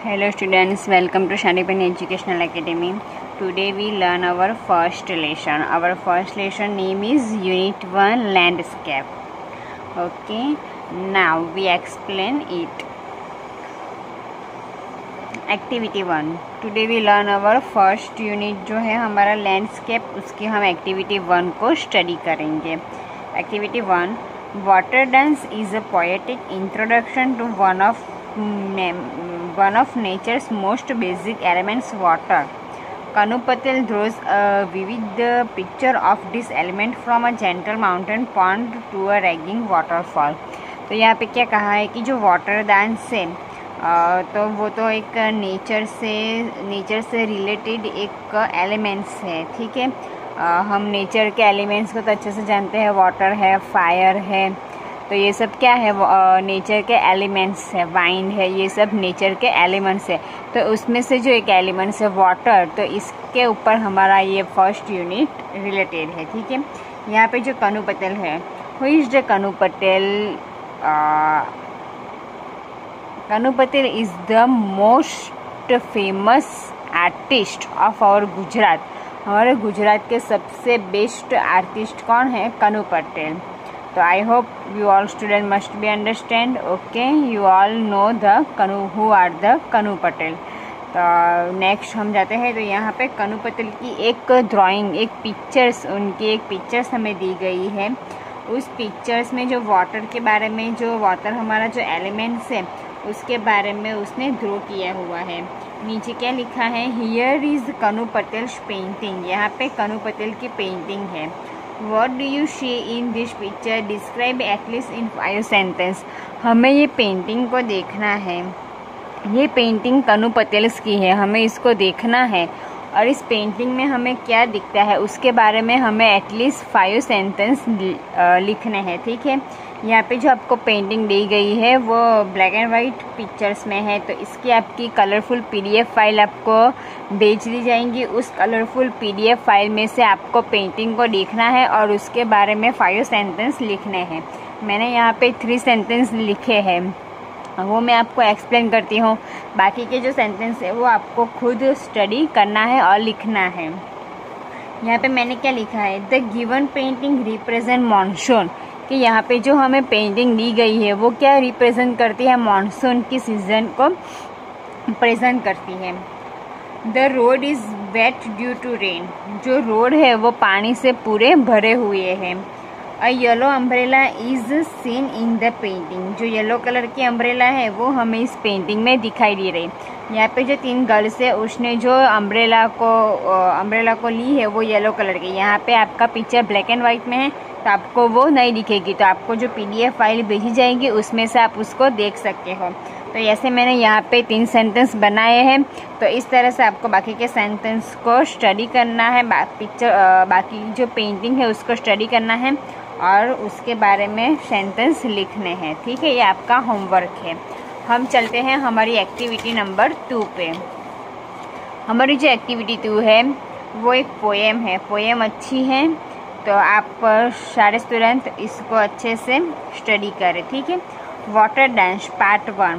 Hello students, welcome to Shanipani Educational Academy. Today we learn our first lesson. Our first lesson name is Unit 1 Landscape. Okay, now we explain it. Activity 1. Today we learn our first unit जो है हमारा landscape, उसकी हम activity 1 को study करेंगे. Activity 1. Water dance is a poetic introduction to one of nature's most basic elements, water. Kanu Patel draws a vivid picture of this element from a gentle mountain pond to a raging waterfall. तो यहाँ पे क्या कहा है कि जो water dance है तो वो तो एक नेचर से रिलेटेड एक एलिमेंट्स है. ठीक है, हम नेचर के एलिमेंट्स को तो अच्छे से जानते हैं. वाटर है, फायर है, तो ये सब क्या है, नेचर के एलिमेंट्स है. वाइंड है, ये सब नेचर के एलिमेंट्स है. तो उसमें से जो एक एलिमेंट्स है वाटर, तो इसके ऊपर हमारा ये फर्स्ट यूनिट रिलेटेड है. ठीक है, यहाँ पे जो कनु पटेल है, who is the Kanu Patel? Kanu Patel is the most famous artist of our Gujarat. हमारे गुजरात के सबसे बेस्ट आर्टिस्ट कौन है? कनु पटेल. तो I hope you all student must be understand. Okay, you all know the कनु, who are the Kanu Patel. तो नेक्स्ट हम जाते हैं. तो यहाँ पे कनु पटेल की एक ड्राइंग, एक पिक्चर्स, उनकी एक पिक्चर्स हमें दी गई है. उस पिक्चर्स में जो वाटर के बारे में, जो वाटर हमारा जो एलिमेंट्स है उसके बारे में उसने ड्रॉ किया हुआ है. नीचे क्या लिखा है? हियर इज कनु पटेल्स पेंटिंग. यहाँ पे कनु पटेल की पेंटिंग है. What do you see in this picture? Describe at least in 5 sentence. हमें ये पेंटिंग को देखना है. ये पेंटिंग कनु पटेल्स की है, हमें इसको देखना है. और इस पेंटिंग में हमें क्या दिखता है उसके बारे में हमें एटलीस्ट 5 सेंटेंस लिखने हैं. ठीक है, यहाँ पे जो आपको पेंटिंग दी गई है वो ब्लैक एंड वाइट पिक्चर्स में है. तो इसकी आपकी कलरफुल पीडीएफ फाइल आपको भेज दी जाएंगी. उस कलरफुल पीडीएफ फाइल में से आपको पेंटिंग को देखना है और उसके बारे में 5 सेंटेंस लिखने हैं. मैंने यहाँ पे 3 सेंटेंस लिखे हैं, वो मैं आपको एक्सप्लेन करती हूँ. बाकी के जो सेंटेंस है वो आपको खुद स्टडी करना है और लिखना है. यहाँ पे मैंने क्या लिखा है? The given painting represent monsoon. कि यहाँ पे जो हमें पेंटिंग दी गई है वो क्या रिप्रेजेंट करती है? मानसून की सीजन को प्रेजेंट करती है. The road is wet due to rain. जो रोड है वो पानी से पूरे भरे हुए हैं. A yellow umbrella is seen in the painting. जो येलो कलर की अम्ब्रेला है वो हमें इस पेंटिंग में दिखाई दे रही. यहाँ पे जो 3 गर्ल्स है उसने जो अम्ब्रेला को ली है वो येलो कलर की. यहाँ पे आपका पिक्चर ब्लैक एंड वाइट में है तो आपको वो नहीं दिखेगी. तो आपको जो पीडीएफ फाइल भेजी जाएगी उसमें से आप उसको देख सकते हो. तो ऐसे मैंने यहाँ पे 3 सेंटेंस बनाए हैं. तो इस तरह से आपको बाकी के सेंटेंस को स्टडी करना है. बाकी जो पेंटिंग है उसको स्टडी करना है और उसके बारे में सेंटेंस लिखने हैं. ठीक है, ये आपका होमवर्क है. हम चलते हैं हमारी एक्टिविटी नंबर 2 पे. हमारी जो एक्टिविटी 2 है वो एक पोएम है. पोएम अच्छी है तो आप सारे स्टूडेंट इसको अच्छे से स्टडी करें. ठीक है, वाटर डांस पार्ट 1.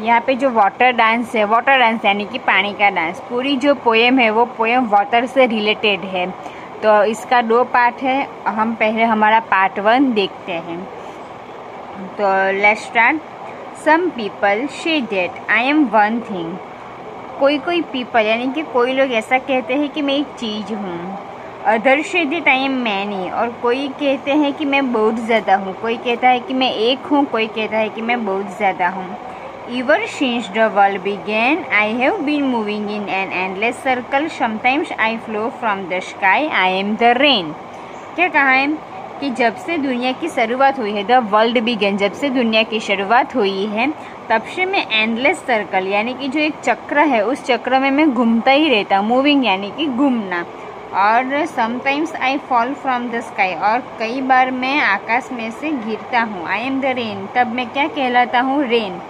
यहाँ पे जो वाटर डांस है, वाटर डांस यानी कि पानी का डांस, पूरी जो पोएम है वो पोएम वाटर से रिलेटेड है. तो इसका 2 पार्ट है. हम पहले हमारा पार्ट 1 देखते हैं. तो let's start. Some people say that I am one thing. कोई पीपल यानी कि कोई लोग ऐसा कहते हैं कि मैं एक चीज़ हूँ. अदर से दैट आई एम मैनी. और कोई कहते हैं कि मैं बहुत ज़्यादा हूँ. कोई कहता है कि मैं एक हूँ, कोई कहता है कि मैं बहुत ज़्यादा हूँ. Ever since the world began, I have been moving in an endless circle. Sometimes I flow from the sky. I am the rain. क्या कहा है कि जब से दुनिया की शुरुआत हुई है, द वर्ल्ड बिगेन, जब से दुनिया की शुरुआत हुई है तब से मैं एंडलेस सर्कल यानी कि जो एक चक्र है उस चक्र में मैं घूमता ही रहता हूँ. मूविंग यानी कि घूमना. और sometimes I fall from the sky. और कई बार मैं आकाश में से गिरता हूँ. आई एम द रेन. तब मैं क्या कहलाता हूँ? रेन.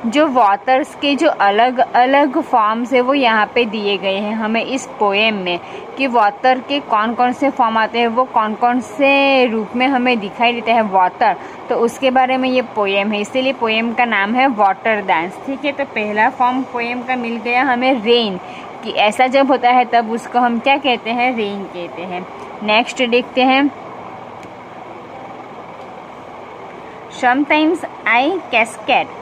जो वाटर्स के जो अलग अलग फॉर्म्स है वो यहाँ पे दिए गए हैं हमें इस पोएम में, कि वाटर के कौन कौन से फॉर्म आते हैं, वो कौन कौन से रूप में हमें दिखाई देता है वाटर, तो उसके बारे में ये पोएम है, इसीलिए पोएम का नाम है वाटर डांस। ठीक है, तो पहला फॉर्म पोएम का मिल गया हमें रेन, कि ऐसा जब होता है तब उसको हम क्या कहते हैं, रेन कहते हैं। नेक्स्ट देखते हैं, sometimes I cascade,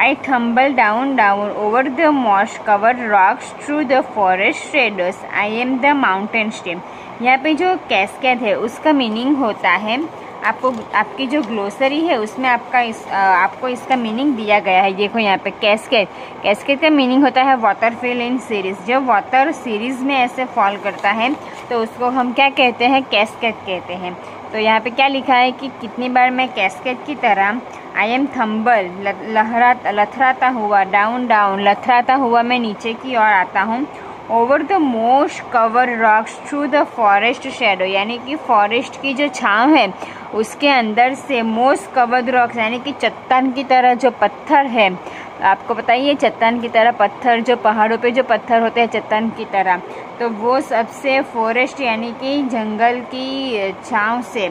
I tumble down over the moss-covered rocks through the forest shadows. I am the mountain stream. यहाँ पे जो कैस्केड है उसका मीनिंग होता है, आपको आपकी जो ग्लोसरी है उसमें आपको इसका मीनिंग दिया गया है। देखो यहाँ पे कैस्केड का मीनिंग होता है वाटरफॉल इन सीरीज। जब वाटर सीरीज में ऐसे फॉल करता है तो उसको हम क्या कहते हैं, कैस्केड कहते हैं। तो यहाँ पे क्या लिखा है कि कितनी बार मैं कैस्केड की तरह आई एम थम्बल, लथराता हुआ, डाउन लथराता हुआ मैं नीचे की ओर आता हूँ, over the most cover rocks through the forest shadow, यानी कि फॉरेस्ट की जो छांव है उसके अंदर से, मोस्ट कवर्ड रॉक्स यानी कि चट्टान की तरह जो पत्थर है, आपको बताइए चट्टान की तरह पत्थर, जो पहाड़ों पे जो पत्थर होते हैं चट्टान की तरह, तो वो सबसे फॉरेस्ट यानी कि जंगल की छांव से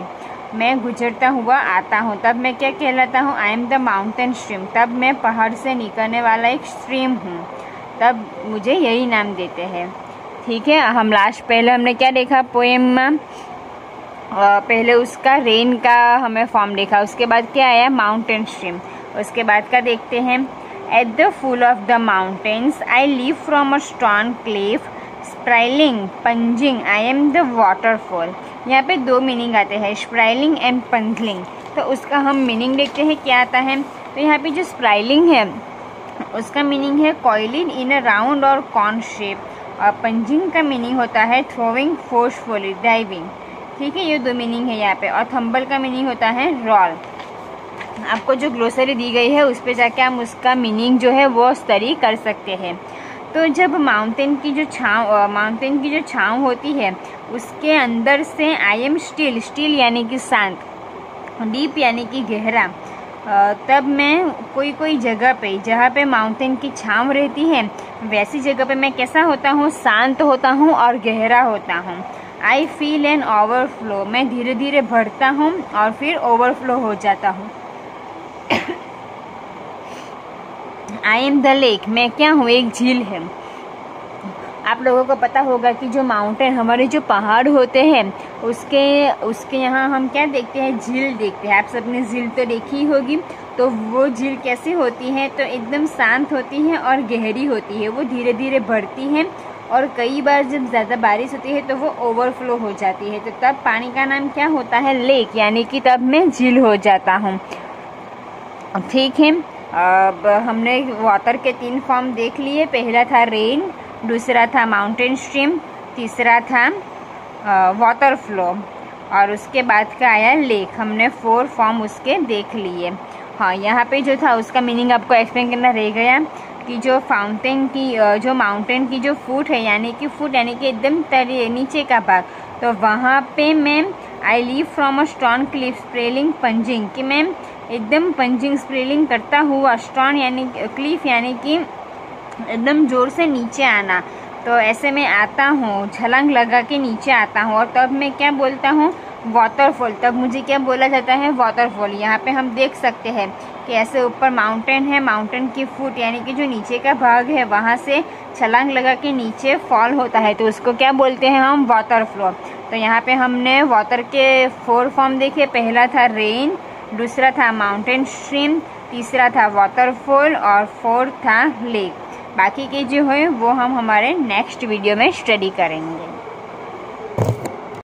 मैं गुजरता हुआ आता हूँ, तब मैं क्या कहलाता हूँ, आई एम द माउंटेन स्ट्रीम, तब मैं पहाड़ से निकलने वाला एक स्ट्रीम हूँ, तब मुझे यही नाम देते हैं। ठीक है, हम पहले हमने क्या देखा पोएम में, पहले उसका रेन का हमें फॉर्म देखा, उसके बाद क्या आया, माउंटेन स्ट्रीम, उसके बाद का देखते हैं, at the full of the mountains I leave from a stone cliff, sprawling plunging, I am the waterfall. यहाँ पे दो मीनिंग आते हैं, स्प्राइलिंग एंड पंजलिंग, तो उसका हम मीनिंग देखते हैं क्या आता है। तो यहाँ पे जो स्प्राइलिंग है उसका मीनिंग है कॉइलिंग इन अ राउंड और कॉन शेप, और पंजिंग का मीनिंग होता है थ्रोइंग फोर्सफुली, डाइविंग। ठीक है, ये दो मीनिंग है यहाँ पे। और थम्बल का मीनिंग होता है रोल। आपको जो ग्लोसरी दी गई है उस पर जाके हम उसका मीनिंग जो है वो स्टडी कर सकते हैं। तो जब माउंटेन की जो छांव होती है उसके अंदर से आई एम स्टिल यानी कि शांत, डीप यानी कि गहरा, तब मैं कोई जगह पे जहाँ पे माउंटेन की छांव रहती है वैसी जगह पे मैं कैसा होता हूँ, शांत होता हूँ और गहरा होता हूँ। आई फील एन ओवरफ्लो, मैं धीरे धीरे बढ़ता हूँ और फिर ओवरफ्लो हो जाता हूँ। आई एम द लेक, मैं क्या हूँ, एक झील है। आप लोगों को पता होगा कि जो माउंटेन, हमारे जो पहाड़ होते हैं उसके यहाँ हम क्या देखते हैं, झील देखते हैं। आप सबने झील तो देखी होगी, तो वो झील कैसी होती है, तो एकदम शांत होती है और गहरी होती है, वो धीरे धीरे बढ़ती है और कई बार जब ज़्यादा बारिश होती है तो वो ओवरफ्लो हो जाती है, तो तब पानी का नाम क्या होता है, लेक, यानी कि तब मैं झील हो जाता हूँ। ठीक है, अब हमने वाटर के 3 फॉर्म देख लिए, पहला था रेन, दूसरा था माउंटेन स्ट्रीम, तीसरा था वाटर फ्लो, और उसके बाद का आया लेक। हमने 4 फॉर्म उसके देख लिए। हाँ, यहाँ पे जो था उसका मीनिंग आपको एक्सप्लेन करना रह गया कि जो माउंटेन की जो फुट है, यानी कि एकदम नीचे का भाग, तो वहाँ पे मैं I leave from a stone cliff sprawling plunging, कि मैं एकदम पंजिंग स्प्रेलिंग करता हुआ, स्टोन यानी क्लिफ यानी कि एकदम जोर से नीचे आना, तो ऐसे में आता हूँ, छलांग लगा के नीचे आता हूँ, और तब मैं क्या बोलता हूँ, वाटरफॉल, तब मुझे क्या बोला जाता है, वाटरफॉल। यहाँ पे हम देख सकते हैं कि ऐसे ऊपर माउंटेन है, माउंटेन की फुट यानी कि जो नीचे का भाग है वहाँ से छलांग लगा के नीचे फॉल होता है, तो उसको क्या बोलते हैं हम, वाटरफ्लो। तो यहाँ पे हमने वाटर के 4 फॉर्म देखे, पहला था रेन, दूसरा था माउंटेन स्ट्रीम, तीसरा था वाटरफॉल और 4th था लेक। बाकी के जो है वो हम हमारे नेक्स्ट वीडियो में स्टडी करेंगे।